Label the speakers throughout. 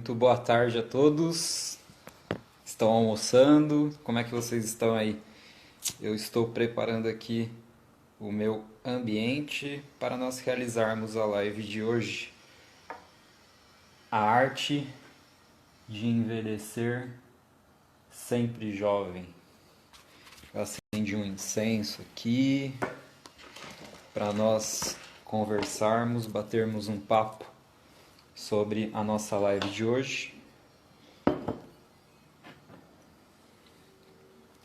Speaker 1: Muito boa tarde a todos. Estão almoçando? Como é que vocês estão aí? Eu estou preparando aqui o meu ambiente para nós realizarmos a live de hoje. A arte de envelhecer sempre jovem. Eu acendi um incenso aqui para nós conversarmos, batermos um papo sobre a nossa live de hoje.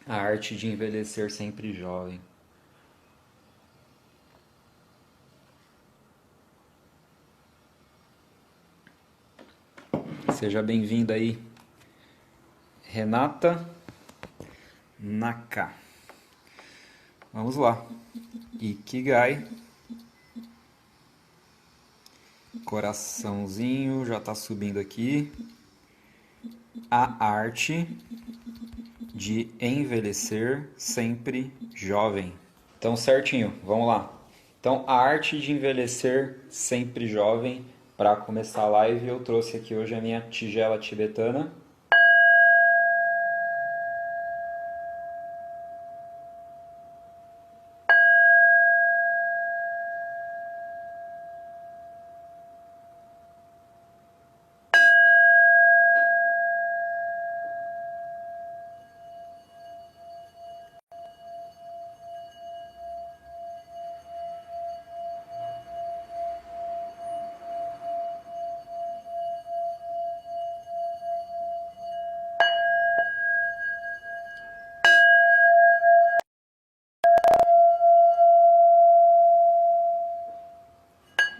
Speaker 1: A arte de envelhecer sempre jovem. Seja bem-vinda aí, Renata Naka. Vamos lá. Ikigai. Coraçãozinho já está subindo aqui. A arte de envelhecer sempre jovem. Então, certinho, vamos lá. Então, a arte de envelhecer sempre jovem. Para começar a live, eu trouxe aqui hoje a minha tigela tibetana.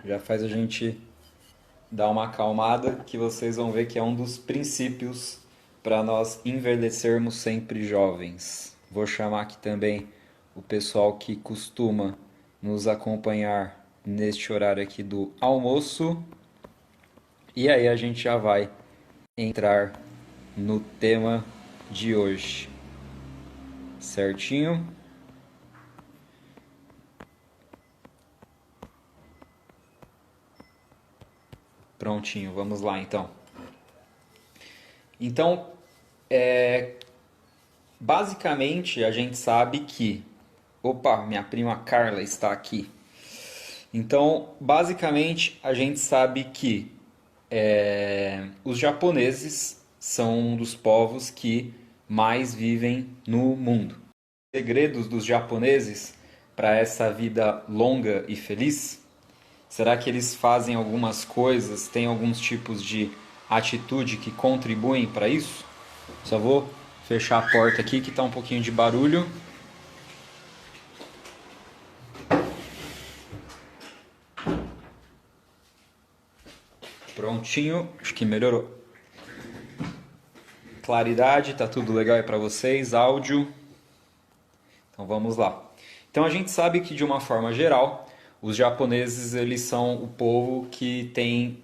Speaker 1: Já faz a gente dar uma acalmada, que vocês vão ver que é um dos princípios para nós envelhecermos sempre jovens. Vou chamar aqui também o pessoal que costuma nos acompanhar neste horário aqui do almoço. E aí a gente já vai entrar no tema de hoje. Certinho? Prontinho, vamos lá então. Então, basicamente a gente sabe que... Opa, minha prima Carla está aqui. Então, basicamente a gente sabe que os japoneses são um dos povos que mais vivem no mundo. Segredos dos japoneses para essa vida longa e feliz? Será que eles fazem algumas coisas, têm alguns tipos de atitude que contribuem para isso? Só vou fechar a porta aqui que está um pouquinho de barulho. Prontinho, acho que melhorou. Claridade, tá tudo legal aí para vocês, áudio. Então vamos lá. Então a gente sabe que de uma forma geral, os japoneses eles são o povo que tem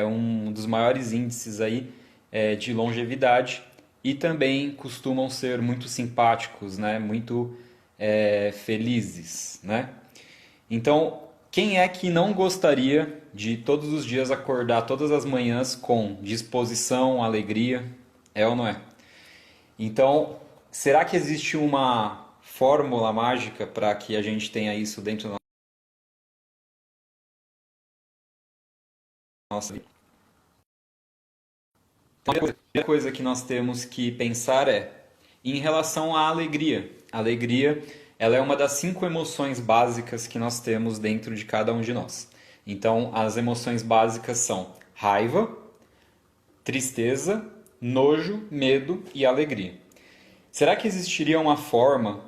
Speaker 1: um dos maiores índices aí, de longevidade e também costumam ser muito simpáticos, né? Muito felizes, né? Então, quem é que não gostaria de todos os dias acordar todas as manhãs com disposição, alegria? É ou não é? Então, será que existe uma fórmula mágica para que a gente tenha isso dentro da nossa vida? Então, a primeira coisa que nós temos que pensar é em relação à alegria. A alegria, ela é uma das 5 emoções básicas que nós temos dentro de cada um de nós. Então, as emoções básicas são raiva, tristeza, nojo, medo e alegria. Será que existiria uma forma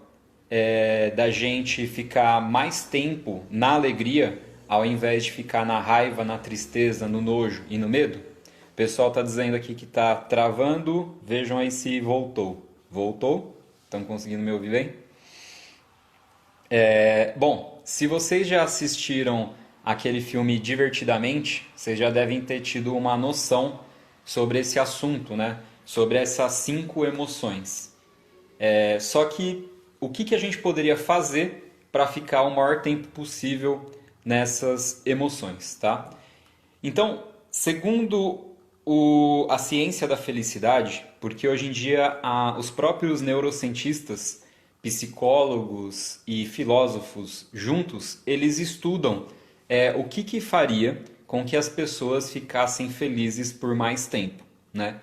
Speaker 1: da gente ficar mais tempo na alegria ao invés de ficar na raiva, na tristeza, no nojo e no medo? O pessoal está dizendo aqui que está travando. Vejam aí se voltou. Voltou? Estão conseguindo me ouvir bem? Bom, se vocês já assistiram aquele filme Divertidamente, vocês já devem ter tido uma noção sobre esse assunto, né? Sobre essas 5 emoções. Só que o que a gente poderia fazer para ficar o maior tempo possível nessas emoções, tá? Então, segundo a ciência da felicidade, porque hoje em dia os próprios neurocientistas, psicólogos e filósofos juntos, eles estudam o que que faria com que as pessoas ficassem felizes por mais tempo, né?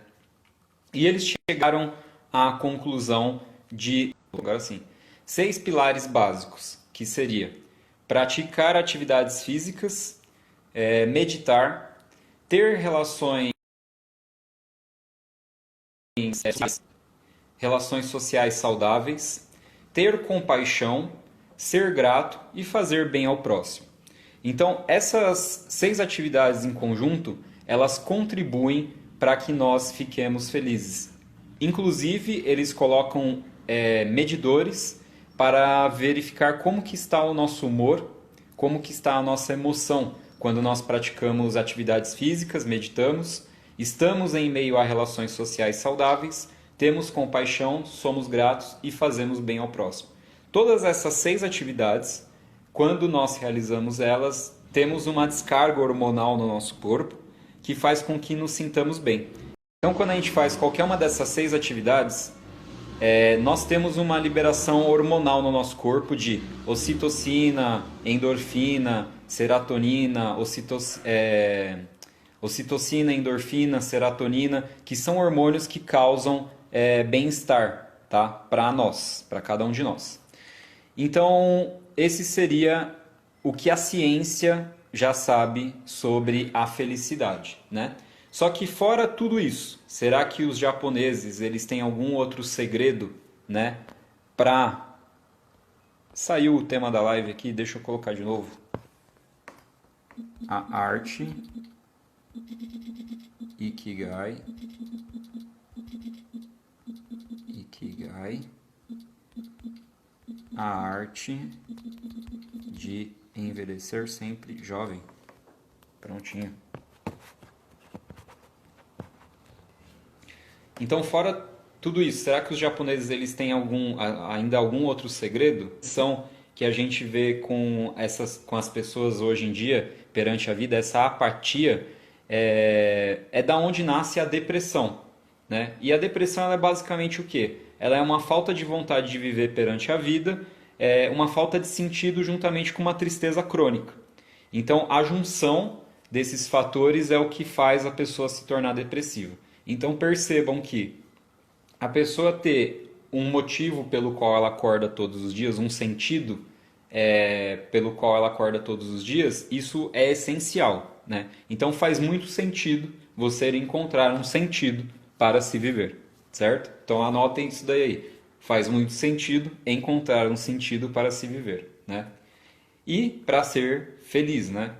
Speaker 1: E eles chegaram à conclusão de, agora sim, 6 pilares básicos, que seria praticar atividades físicas, meditar, ter relações sociais saudáveis, ter compaixão, ser grato e fazer bem ao próximo. Então, essas 6 atividades em conjunto, elas contribuem para que nós fiquemos felizes. Inclusive, eles colocam medidores para verificar como que está o nosso humor, como que está a nossa emoção quando nós praticamos atividades físicas, meditamos, estamos em meio a relações sociais saudáveis, temos compaixão, somos gratos e fazemos bem ao próximo. Todas essas 6 atividades, quando nós realizamos elas, temos uma descarga hormonal no nosso corpo que faz com que nos sintamos bem. Então, quando a gente faz qualquer uma dessas 6 atividades, nós temos uma liberação hormonal no nosso corpo de ocitocina, endorfina, serotonina, ocitocina, endorfina, serotonina, que são hormônios que causam bem-estar, tá? Para nós, para cada um de nós. Então, esse seria o que a ciência já sabe sobre a felicidade, né? Só que fora tudo isso, será que os japoneses eles têm algum outro segredo, né? Para saiu o tema da live aqui, deixa eu colocar de novo. A arte, Ikigai, a arte de envelhecer sempre jovem. Prontinho. Então, fora tudo isso, será que os japoneses eles têm ainda algum outro segredo? São que a gente vê com as pessoas hoje em dia perante a vida, essa apatia é da onde nasce a depressão, né? E a depressão ela é basicamente o quê? Ela é uma falta de vontade de viver perante a vida, uma falta de sentido juntamente com uma tristeza crônica. Então, a junção desses fatores é o que faz a pessoa se tornar depressiva. Então, percebam que a pessoa ter um motivo pelo qual ela acorda todos os dias, um sentido pelo qual ela acorda todos os dias, isso é essencial, né? Então, faz muito sentido você encontrar um sentido para se viver, certo? Então, anotem isso daí aí. Faz muito sentido encontrar um sentido para se viver, né? E para ser feliz, né?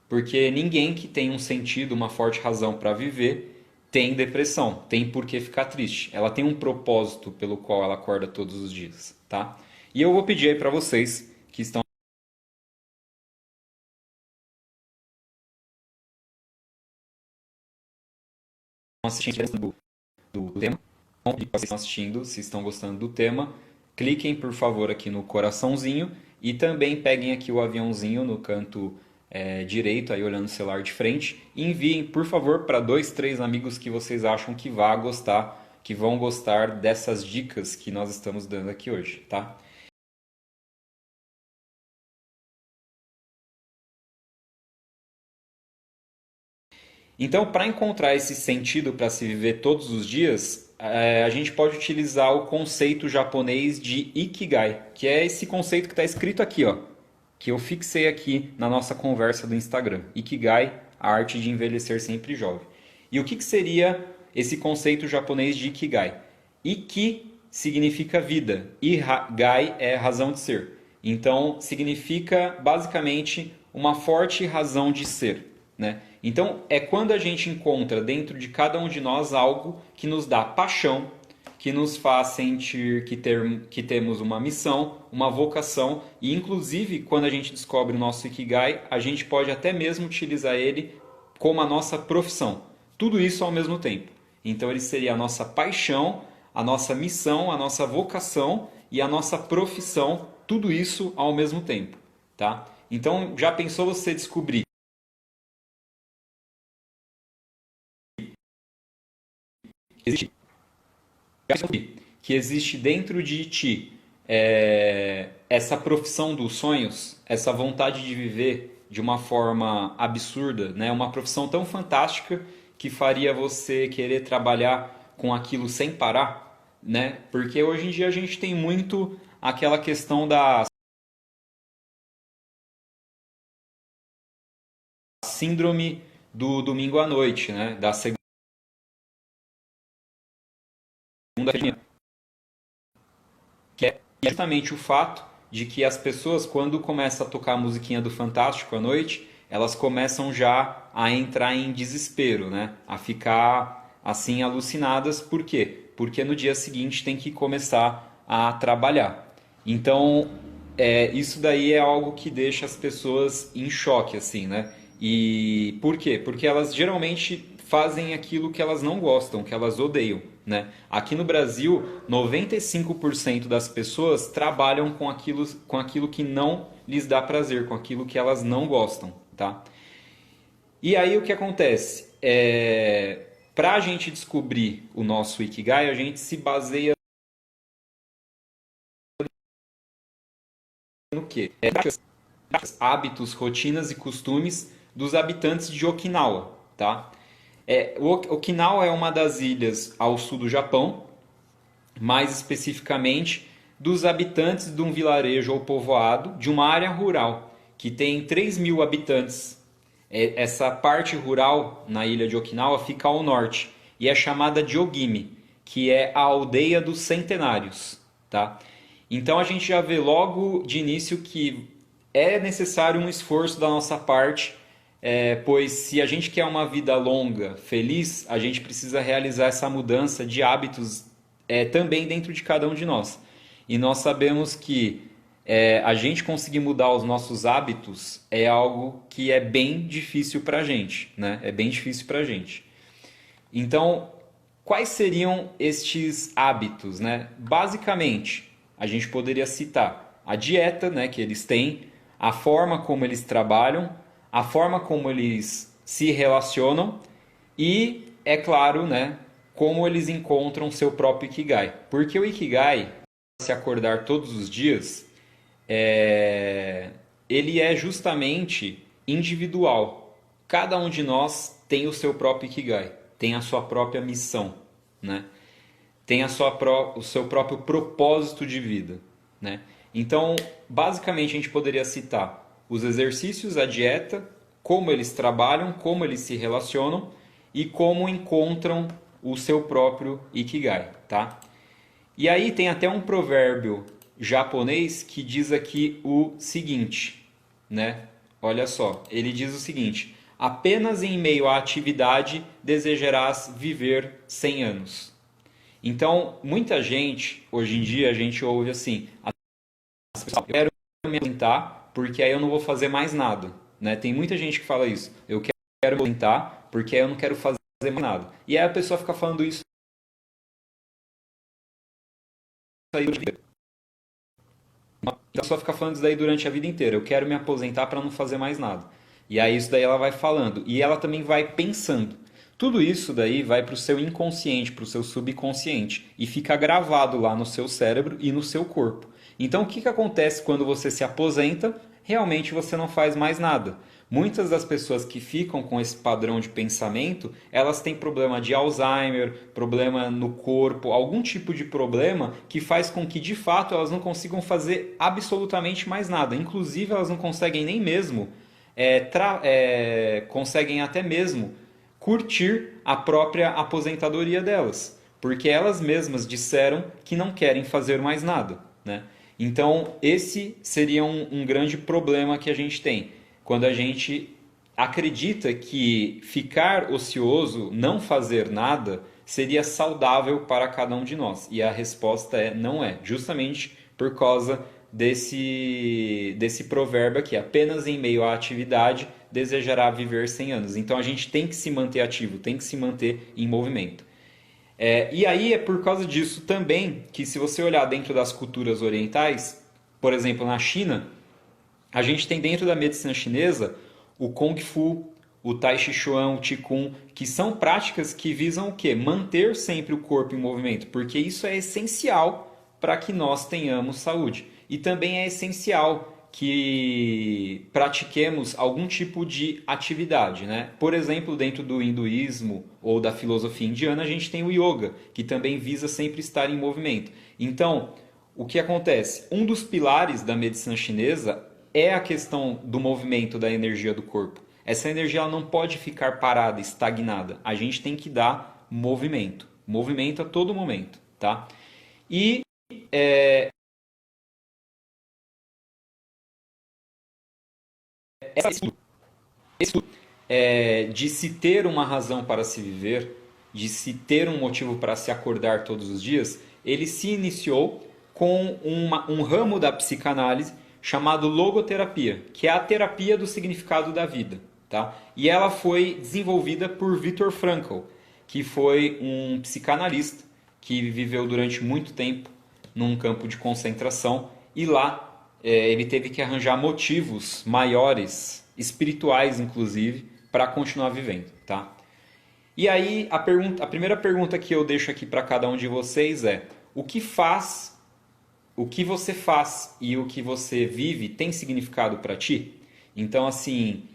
Speaker 1: Porque ninguém que tem um sentido, uma forte razão para viver, tem depressão, tem por que ficar triste. Ela tem um propósito pelo qual ela acorda todos os dias, tá? E eu vou pedir aí para vocês que estão assistindo do tema, que vocês estão assistindo, se estão gostando do tema, cliquem por favor aqui no coraçãozinho e também peguem aqui o aviãozinho no canto direito, aí olhando o celular de frente, e enviem por favor para 2, 3 amigos que vocês acham que vão gostar dessas dicas que nós estamos dando aqui hoje, tá? Então, para encontrar esse sentido para se viver todos os dias, a gente pode utilizar o conceito japonês de Ikigai, que é esse conceito que está escrito aqui, ó, que eu fixei aqui na nossa conversa do Instagram. Ikigai, a arte de envelhecer sempre jovem. E o que seria esse conceito japonês de Ikigai? Iki significa vida e Gai é razão de ser. Então, significa basicamente uma forte razão de ser, né? Então, é quando a gente encontra dentro de cada um de nós algo que nos dá paixão, que nos faz sentir que temos uma missão, uma vocação, e inclusive quando a gente descobre o nosso Ikigai, a gente pode até mesmo utilizar ele como a nossa profissão. Tudo isso ao mesmo tempo. Então, ele seria a nossa paixão, a nossa missão, a nossa vocação e a nossa profissão, tudo isso ao mesmo tempo, tá? Então, já pensou você descobrir existe, que existe dentro de ti essa profissão dos sonhos, essa vontade de viver de uma forma absurda, né? Uma profissão tão fantástica que faria você querer trabalhar com aquilo sem parar, né? Porque hoje em dia a gente tem muito aquela questão da síndrome do domingo à noite, né? Da segunda-feira, que é justamente o fato de que as pessoas, quando começa a tocar a musiquinha do Fantástico à noite, elas começam já a entrar em desespero, né? A ficar assim alucinadas. Por quê? Porque no dia seguinte tem que começar a trabalhar. Então, isso daí é algo que deixa as pessoas em choque, assim, né? E por quê? Porque elas geralmente fazem aquilo que elas não gostam, que elas odeiam, né? Aqui no Brasil, 95% das pessoas trabalham com aquilo que não lhes dá prazer, com aquilo que elas não gostam, tá? E aí o que acontece? Para a gente descobrir o nosso Ikigai, a gente se baseia no quê? Hábitos, rotinas e costumes dos habitantes de Okinawa, tá? Okinawa é uma das ilhas ao sul do Japão, mais especificamente dos habitantes de um vilarejo ou povoado de uma área rural que tem 3.000 habitantes. Essa parte rural na ilha de Okinawa fica ao norte e é chamada de Ogimi, que é a aldeia dos centenários, tá? Então a gente já vê logo de início que é necessário um esforço da nossa parte, pois se a gente quer uma vida longa, feliz, a gente precisa realizar essa mudança de hábitos também dentro de cada um de nós. E nós sabemos que a gente conseguir mudar os nossos hábitos é algo que é bem difícil para a gente, né? É bem difícil para a gente. Então, quais seriam estes hábitos, né? Basicamente, a gente poderia citar a dieta, né, que eles têm, a forma como eles trabalham, a forma como eles se relacionam e, é claro, né, como eles encontram seu próprio Ikigai. Porque o Ikigai, se acordar todos os dias, ele é justamente individual. Cada um de nós tem o seu próprio Ikigai, tem a sua própria missão, né? Tem o seu próprio propósito de vida, né? Então, basicamente, a gente poderia citar os exercícios, a dieta, como eles trabalham, como eles se relacionam e como encontram o seu próprio Ikigai, tá? E aí tem até um provérbio japonês que diz aqui o seguinte, né? Olha só, ele diz o seguinte: apenas em meio à atividade desejarás viver 100 anos. Então, muita gente, hoje em dia, a gente ouve assim: eu quero me aposentar porque aí eu não vou fazer mais nada, né? Tem muita gente que fala isso: eu quero me aposentar porque aí eu não quero fazer mais nada. E aí a pessoa fica falando isso aí então, a pessoa fica falando isso daí durante a vida inteira. Eu quero me aposentar para não fazer mais nada. E aí isso daí ela vai falando. E ela também vai pensando. Tudo isso daí vai para o seu inconsciente, para o seu subconsciente. E fica gravado lá no seu cérebro e no seu corpo. Então o que acontece quando você se aposenta? Realmente você não faz mais nada. Muitas das pessoas que ficam com esse padrão de pensamento, elas têm problema de Alzheimer, problema no corpo, algum tipo de problema que faz com que de fato elas não consigam fazer absolutamente mais nada. Inclusive elas não conseguem nem mesmo, conseguem até mesmo curtir a própria aposentadoria delas, porque elas mesmas disseram que não querem fazer mais nada, né? Então esse seria um grande problema que a gente tem quando a gente acredita que ficar ocioso, não fazer nada, seria saudável para cada um de nós. E a resposta é não é, justamente por causa desse provérbio aqui: apenas em meio à atividade desejará viver 100 anos. Então a gente tem que se manter ativo, tem que se manter em movimento. E aí é por causa disso também que, se você olhar dentro das culturas orientais, por exemplo, na China, a gente tem dentro da medicina chinesa o Kung Fu, o Tai Chi Chuan, o Qigong, que são práticas que visam o quê? Manter sempre o corpo em movimento, porque isso é essencial para que nós tenhamos saúde. E também é essencial que pratiquemos algum tipo de atividade, né? Por exemplo, dentro do hinduísmo ou da filosofia indiana, a gente tem o yoga, que também visa sempre estar em movimento. Então, o que acontece? Um dos pilares da medicina chinesa é a questão do movimento da energia do corpo. Essa energia ela não pode ficar parada, estagnada. A gente tem que dar movimento. Movimento a todo momento, tá? E esse de se ter uma razão para se viver, de se ter um motivo para se acordar todos os dias, ele se iniciou com um ramo da psicanálise chamado logoterapia, que é a terapia do significado da vida. Tá? E ela foi desenvolvida por Viktor Frankl, que foi um psicanalista que viveu durante muito tempo num campo de concentração e lá ele teve que arranjar motivos maiores, espirituais inclusive, para continuar vivendo. Tá? E aí a primeira pergunta que eu deixo aqui para cada um de vocês é: o que você faz e o que você vive tem significado para ti? Então, assim,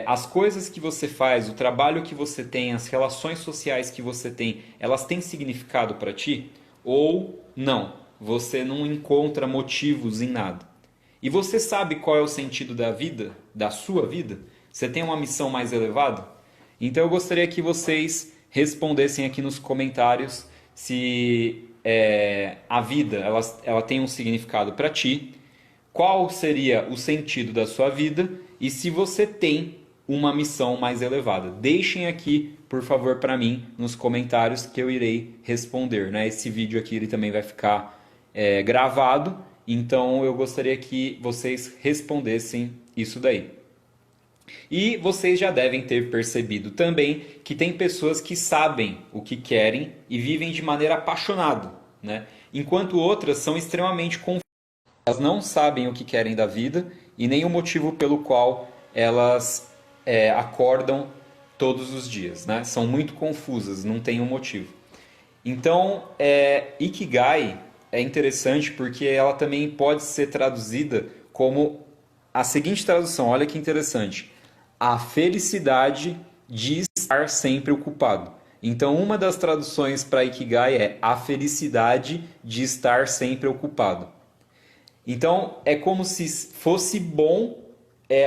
Speaker 1: as coisas que você faz, o trabalho que você tem, as relações sociais que você tem, elas têm significado para ti? Ou não? Você não encontra motivos em nada. E você sabe qual é o sentido da vida, da sua vida? Você tem uma missão mais elevada? Então eu gostaria que vocês respondessem aqui nos comentários se a vida ela tem um significado para ti, qual seria o sentido da sua vida e se você tem uma missão mais elevada. Deixem aqui, por favor, para mim nos comentários que eu irei responder. Né? Esse vídeo aqui ele também vai ficar gravado, então eu gostaria que vocês respondessem isso daí. E vocês já devem ter percebido também que tem pessoas que sabem o que querem e vivem de maneira apaixonada, né? Enquanto outras são extremamente confusas. Elas não sabem o que querem da vida e nem o motivo pelo qual elas acordam todos os dias, né? São muito confusas, não tem um motivo. Então, Ikigai é interessante porque ela também pode ser traduzida como a seguinte tradução, olha que interessante: a felicidade de estar sempre ocupado. Então, uma das traduções para Ikigai é a felicidade de estar sempre ocupado. Então, é como se fosse bom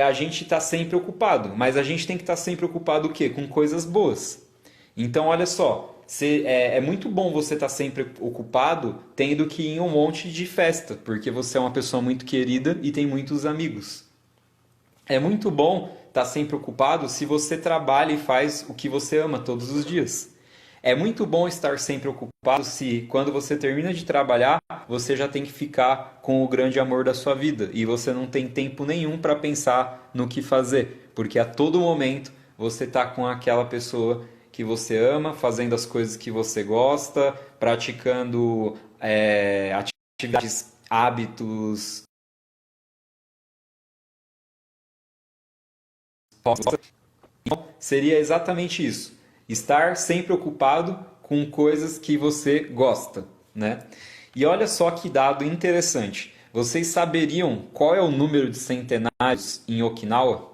Speaker 1: a gente estar sempre ocupado, mas a gente tem que estar sempre ocupado o quê? Com coisas boas. Então, olha só, é muito bom você estar sempre ocupado tendo que ir em um monte de festa, porque você é uma pessoa muito querida e tem muitos amigos. É muito bom estar sempre ocupado se você trabalha e faz o que você ama todos os dias. É muito bom estar sempre ocupado se, quando você termina de trabalhar, você já tem que ficar com o grande amor da sua vida e você não tem tempo nenhum para pensar no que fazer, porque a todo momento você está com aquela pessoa que você ama, fazendo as coisas que você gosta, praticando atividades, hábitos. Então, seria exatamente isso. Estar sempre ocupado com coisas que você gosta, né? E olha só que dado interessante. Vocês saberiam qual é o número de centenários em Okinawa?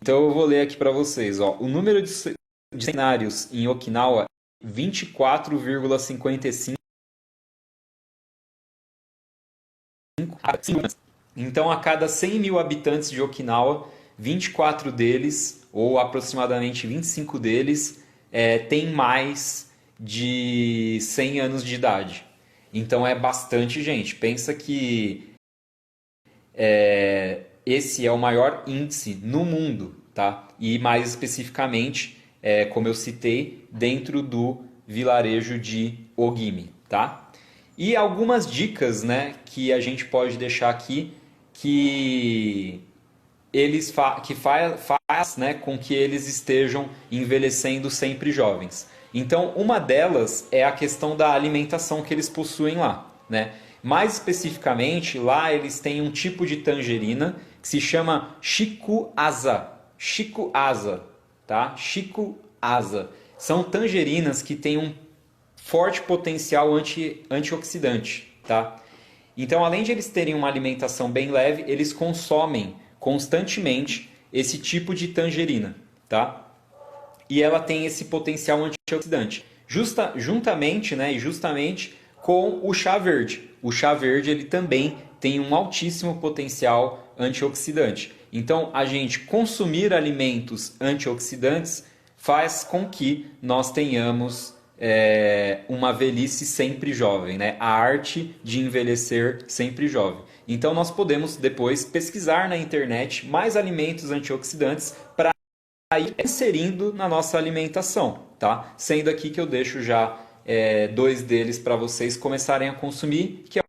Speaker 1: Então eu vou ler aqui para vocês. Ó. O número de centenários em Okinawa é 24,55. Então, a cada 100 mil habitantes de Okinawa, 24 deles, ou aproximadamente 25 deles, têm mais de 100 anos de idade. Então, é bastante gente. Pensa que esse é o maior índice no mundo, tá? E mais especificamente, como eu citei, dentro do vilarejo de Ogimi, tá? E algumas dicas, né, que a gente pode deixar aqui que faz, né, com que eles estejam envelhecendo sempre jovens. Então, uma delas é a questão da alimentação que eles possuem lá, né? Mais especificamente, lá eles têm um tipo de tangerina que se chama shikuaza. Chico Asa, tá? Chico Asa. São tangerinas que têm um forte potencial antioxidante, tá? Então, além de eles terem uma alimentação bem leve, eles consomem constantemente esse tipo de tangerina, tá? E ela tem esse potencial antioxidante. Juntamente, né, e justamente com o chá verde. O chá verde ele também tem um altíssimo potencial antioxidante. Então, a gente consumir alimentos antioxidantes faz com que nós tenhamos uma velhice sempre jovem, né? A arte de envelhecer sempre jovem. Então, nós podemos depois pesquisar na internet mais alimentos antioxidantes para ir inserindo na nossa alimentação, tá? Sendo aqui que eu deixo já dois deles para vocês começarem a consumir, que é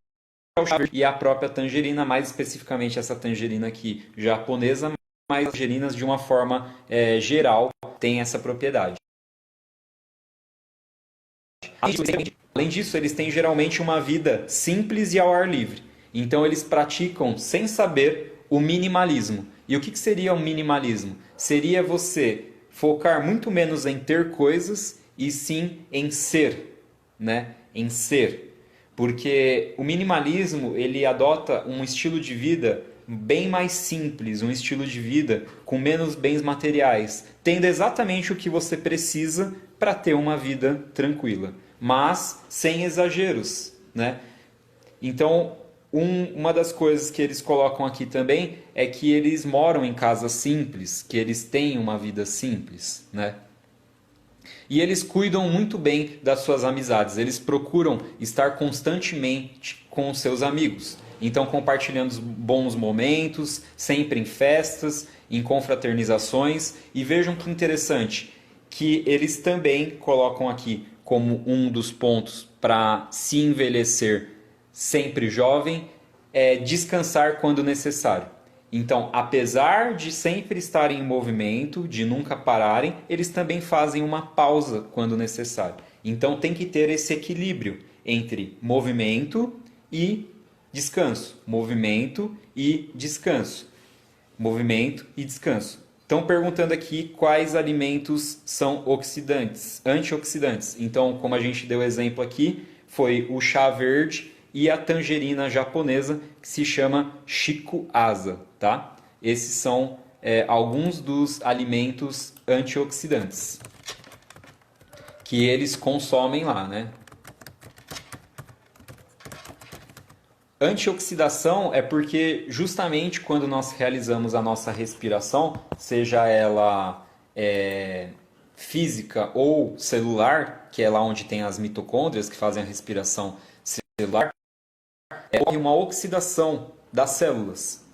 Speaker 1: o chá verde e a própria tangerina, mais especificamente essa tangerina aqui japonesa, mas as tangerinas de uma forma geral têm essa propriedade. Além disso, eles têm geralmente uma vida simples e ao ar livre. Então, eles praticam, sem saber, o minimalismo. E o que seria o minimalismo? Seria você focar muito menos em ter coisas e sim em ser, né? Em ser. Porque o minimalismo, ele adota um estilo de vida bem mais simples, um estilo de vida com menos bens materiais, tendo exatamente o que você precisa para ter uma vida tranquila, mas sem exageros, né? Então, uma das coisas que eles colocam aqui também é que eles moram em casas simples, que eles têm uma vida simples, né? E eles cuidam muito bem das suas amizades, eles procuram estar constantemente com os seus amigos. Então, compartilhando bons momentos, sempre em festas, em confraternizações. E vejam que interessante, que eles também colocam aqui como um dos pontos para se envelhecer sempre jovem, é descansar quando necessário. Então, apesar de sempre estarem em movimento, de nunca pararem, eles também fazem uma pausa quando necessário. Então, tem que ter esse equilíbrio entre movimento e descanso. Movimento e descanso. Movimento e descanso. Estão perguntando aqui quais alimentos são oxidantes, antioxidantes. Então, como a gente deu exemplo aqui, foi o chá verde e a tangerina japonesa, que se chama Chico Asa, tá? Esses são alguns dos alimentos antioxidantes que eles consomem lá, né? Antioxidação é porque justamente quando nós realizamos a nossa respiração, seja ela física ou celular, que é lá onde tem as mitocôndrias que fazem a respiração celular, ocorre uma oxidação das células.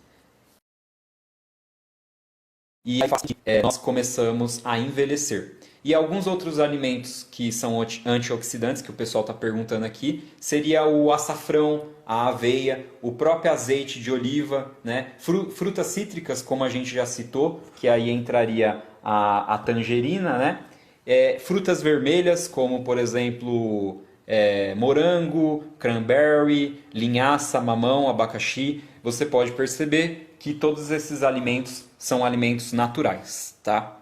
Speaker 1: E aí faz que nós começamos a envelhecer. E alguns outros alimentos que são antioxidantes, que o pessoal está perguntando aqui, seria o açafrão, a aveia, o próprio azeite de oliva, né? Frutas cítricas, como a gente já citou, que aí entraria a tangerina, né? Frutas vermelhas, como por exemplo morango, cranberry, linhaça, mamão, abacaxi. Você pode perceber que todos esses alimentos são alimentos naturais, tá?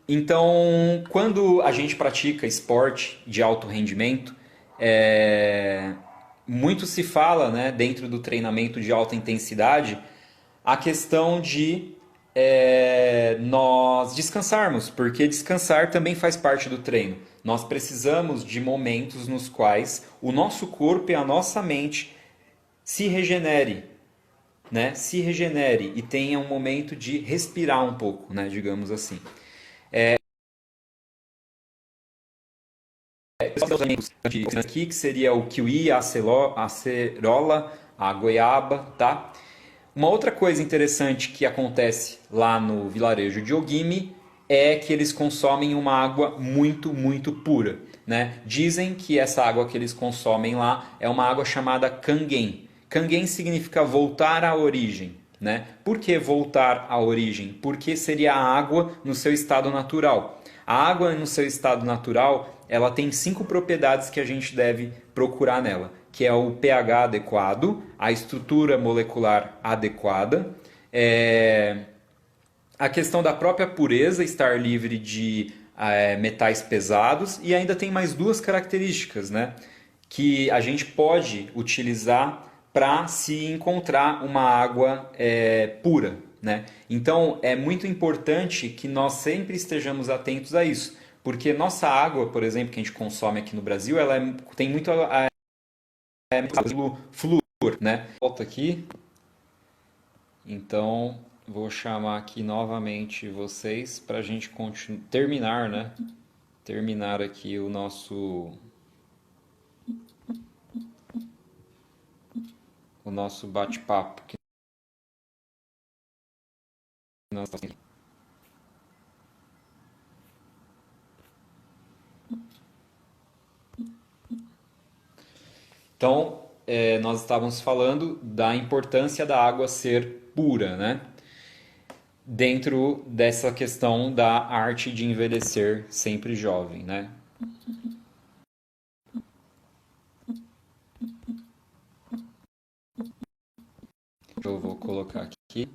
Speaker 1: Então, quando a gente pratica esporte de alto rendimento, muito se fala, né, dentro do treinamento de alta intensidade, a questão de nós descansarmos, porque descansar também faz parte do treino. Nós precisamos de momentos nos quais o nosso corpo e a nossa mente se regenere, né? Se regenere e tenha um momento de respirar um pouco, né? Digamos assim. Aqui que seria o kiwi, a acerola, a goiaba, tá? Uma outra coisa interessante que acontece lá no vilarejo de Ogimi é que eles consomem uma água muito, muito pura, né? Dizem que essa água que eles consomem lá é uma água chamada Kangen. Kangen significa voltar à origem, né? Por que voltar à origem? Porque seria a água no seu estado natural. A água no seu estado natural, ela tem 5 propriedades que a gente deve procurar nela, que é o pH adequado, a estrutura molecular adequada, A questão da própria pureza, estar livre de metais pesados, e ainda tem mais duas características, né, que a gente pode utilizar para se encontrar uma água pura, né? Então é muito importante que nós sempre estejamos atentos a isso, porque nossa água, por exemplo, que a gente consome aqui no Brasil, ela tem muito flúor, né? Volta aqui. Então vou chamar aqui novamente vocês para a gente terminar, né? Terminar aqui o nosso bate-papo. Então, nós estávamos falando da importância da água ser pura, né? Dentro dessa questão da arte de envelhecer sempre jovem, né? Eu vou colocar aqui.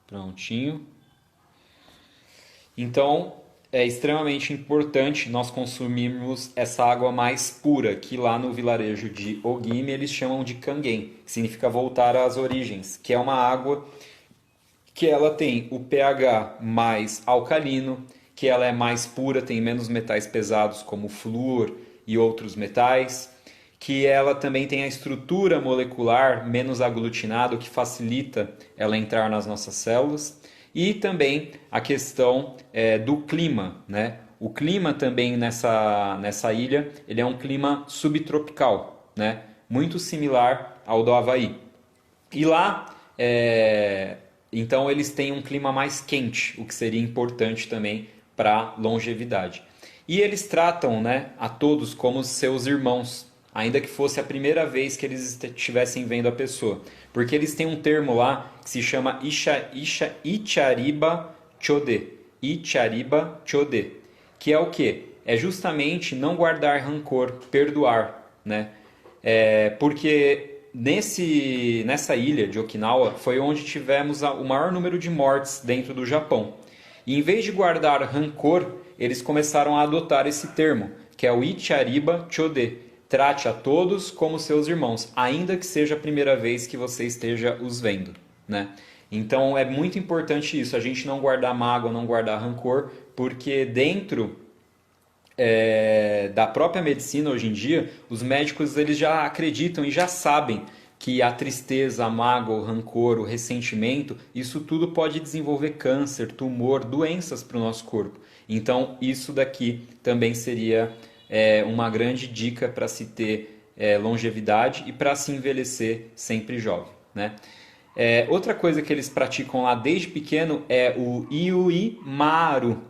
Speaker 1: Prontinho. Então, é extremamente importante nós consumirmos essa água mais pura, que lá no vilarejo de Ogime eles chamam de Kangen, que significa voltar às origens, que é uma água que ela tem o pH mais alcalino, que ela é mais pura, tem menos metais pesados como flúor e outros metais, que ela também tem a estrutura molecular menos aglutinada, o que facilita ela entrar nas nossas células, e também a questão do clima, né? O clima também nessa ilha, ele é um clima subtropical, né? Muito similar ao do Havaí. E lá, então eles têm um clima mais quente, o que seria importante também para longevidade. E eles tratam, né, a todos como seus irmãos, ainda que fosse a primeira vez que eles estivessem vendo a pessoa. Porque eles têm um termo lá que se chama Ichariba Chode. Ichariba Chode. Que é o quê? É justamente não guardar rancor, perdoar, né? Porque nessa ilha de Okinawa foi onde tivemos o maior número de mortes dentro do Japão. E em vez de guardar rancor, eles começaram a adotar esse termo, que é o Ichariba Chode. Trate a todos como seus irmãos, ainda que seja a primeira vez que você esteja os vendo, né? Então é muito importante isso, a gente não guardar mágoa, não guardar rancor, porque dentro da própria medicina hoje em dia, os médicos eles já acreditam e já sabem que a tristeza, a mágoa, o rancor, o ressentimento, isso tudo pode desenvolver câncer, tumor, doenças para o nosso corpo. Então isso daqui também seria uma grande dica para se ter longevidade e para se envelhecer sempre jovem, né? Outra coisa que eles praticam lá desde pequeno é o Iui Maru.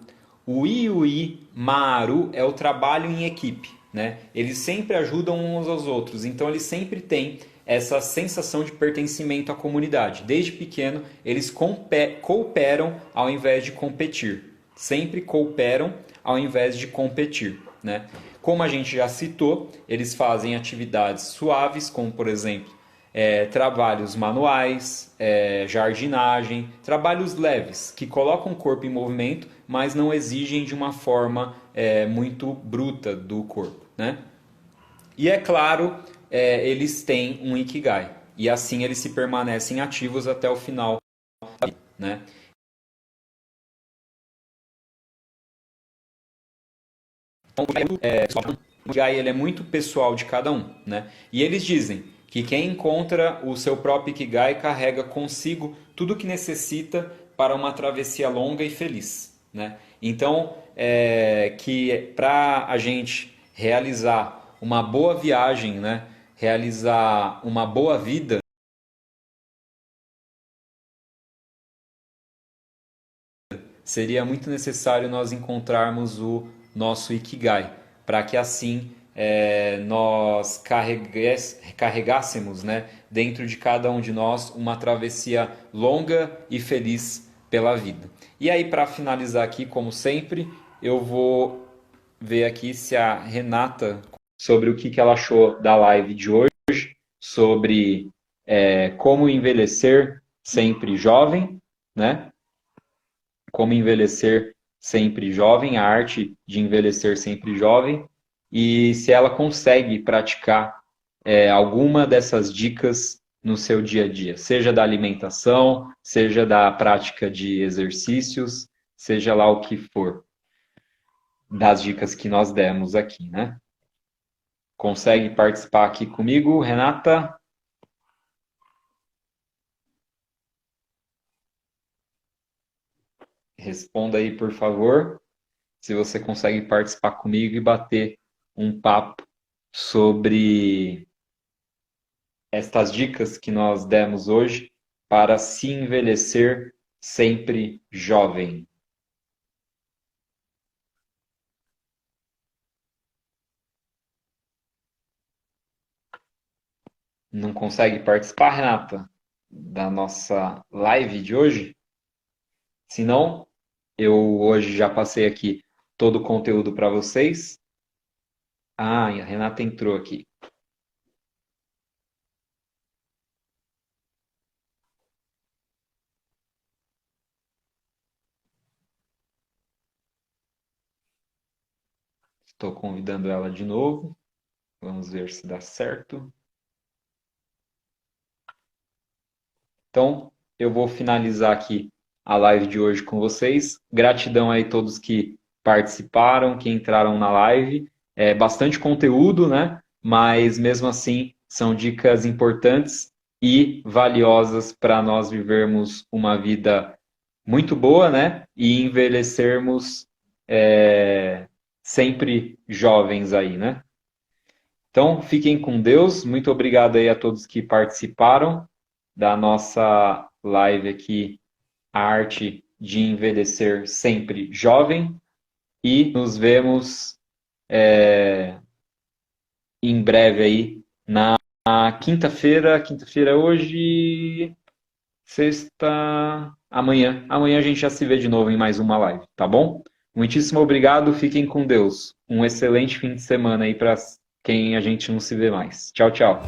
Speaker 1: O Iui Maru é o trabalho em equipe, né? Eles sempre ajudam uns aos outros, então eles sempre têm essa sensação de pertencimento à comunidade. Desde pequeno, eles cooperam ao invés de competir. Sempre cooperam ao invés de competir, né? Como a gente já citou, eles fazem atividades suaves, como por exemplo, trabalhos manuais, jardinagem, trabalhos leves, que colocam o corpo em movimento, mas não exigem de uma forma muito bruta do corpo, né? E é claro, eles têm um Ikigai, e assim eles se permanecem ativos até o final da vida, né? Então, o Ikigai ele é muito pessoal de cada um, né? E eles dizem que quem encontra o seu próprio Ikigai carrega consigo tudo o que necessita para uma travessia longa e feliz, né? Então, que para a gente realizar uma boa viagem, né? Realizar uma boa vida, seria muito necessário nós encontrarmos o nosso Ikigai, para que assim nós carregássemos, né, dentro de cada um de nós uma travessia longa e feliz pela vida. E aí, para finalizar aqui, como sempre, eu vou ver aqui se a Renata, sobre o que ela achou da live de hoje, sobre como envelhecer sempre jovem, né? Como envelhecer sempre jovem, a arte de envelhecer sempre jovem, e se ela consegue praticar alguma dessas dicas no seu dia a dia, seja da alimentação, seja da prática de exercícios, seja lá o que for, das dicas que nós demos aqui, né? Consegue participar aqui comigo, Renata? Responda aí, por favor, se você consegue participar comigo e bater um papo sobre estas dicas que nós demos hoje para se envelhecer sempre jovem. Não consegue participar, Renata, da nossa live de hoje? Se não, eu hoje já passei aqui todo o conteúdo para vocês. Ah, e a Renata entrou aqui. Estou convidando ela de novo. Vamos ver se dá certo. Então, eu vou finalizar aqui a live de hoje com vocês. Gratidão aí a todos que participaram, que entraram na live. É bastante conteúdo, né? Mas mesmo assim, são dicas importantes e valiosas para nós vivermos uma vida muito boa, né? E envelhecermos sempre jovens aí, né? Então, fiquem com Deus. Muito obrigado aí a todos que participaram da nossa live aqui, A Arte de Envelhecer Sempre Jovem. E nos vemos em breve aí na quinta-feira. Quinta-feira hoje, sexta, amanhã. Amanhã a gente já se vê de novo em mais uma live, tá bom? Muitíssimo obrigado, fiquem com Deus. Um excelente fim de semana aí para quem a gente não se vê mais. Tchau, tchau.